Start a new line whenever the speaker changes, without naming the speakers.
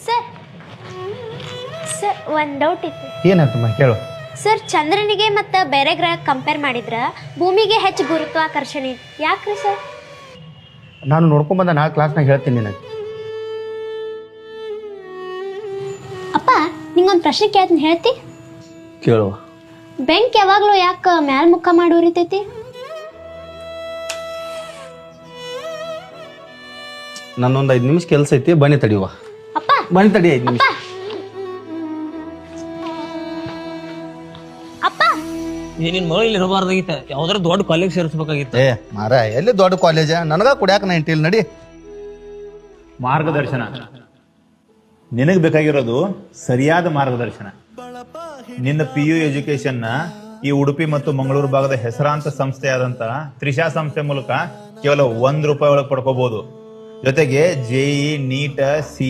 Sir sir ಒಂದು doubt ಇತ್ತು.
ಏನಾಯ್ತಮ್ಮ ಕೇಳು.
ಸರ್ ಚಂದ್ರನಿಗೆ ಮತ್ತು ಬೇರೆ ಗ್ರಹ ಕಂಪೇರ್ ಮಾಡಿದ್ರೆ ಭೂಮಿಗೆ ಹೆಚ್ಚು ಗುರುತ್ವಾಕರ್ಷಣೆ ಯಾಕ್ರಿ ಸರ್?
ನಾನು ನೋಡ್ಕೊಂಬಂದ ನಾಳೆ ಕ್ಲಾಸ್ನಾಗ ಹೇಳ್ತೀನಿ ನಿನಗೆ.
ಅಪ್ಪ ನಿಂಗೊಂದು ಪ್ರಶ್ನೆ ಕೇಳ್ತೀನಿ, ಹೇಳ್ತಿ?
ಕೇಳುವ.
ಬೆಂಕಿ ಯಾವಾಗಲೂ ಯಾಕೆ ಮ್ಯಾಲ ಮುಖ ಮಾಡಿ ಉರಿತೈತಿ?
ನನ್ನೊಂದು 5 ನಿಮಿಷ ಕೆಲಸ ಐತಿ, ಬನ್ನಿ ತಡಿಯುವ.
ಅಪ್ಪ
ಬನ್ನಿ ತಡಿ 5 ನಿಮಿಷ.
ಅಪ್ಪ
ನಿನ್ ಮಗಳು ಇಲ್ಲಿ ಇರಬಾರ್ದಾಗಿತ್ತ, ಯಾವ್ದಾರ ದೊಡ್ಡ ಕಾಲೇಜ್ ಸೇರಿಸ್ಬೇಕಾಗಿತ್ತ.
ಏ ಮಾರ ಎಲ್ಲಿ ದೊಡ್ಡ ಕಾಲೇಜ, ನನಗ ಕುಡಿಯಾಕ 90 ನಡಿ.
ಮಾರ್ಗದರ್ಶನ ನಿನಗೆ ಬೇಕಾಗಿರೋದು ಸರಿಯಾದ ಮಾರ್ಗದರ್ಶನ. ನಿನ್ನ PU ಎಜುಕೇಶನ್ನ ಈ ಉಡುಪಿ ಮತ್ತು ಮಂಗಳೂರು ಭಾಗದ ಹೆಸರಾಂತ ಸಂಸ್ಥೆಯಾದಂತ ತ್ರಿಷಾ ಸಂಸ್ಥೆ ಮೂಲಕ ಕೇವಲ ₹1 ಒಳಗೆ ಪಡ್ಕೋಬಹುದು. ಜೊತೆಗೆ JEE, NEET,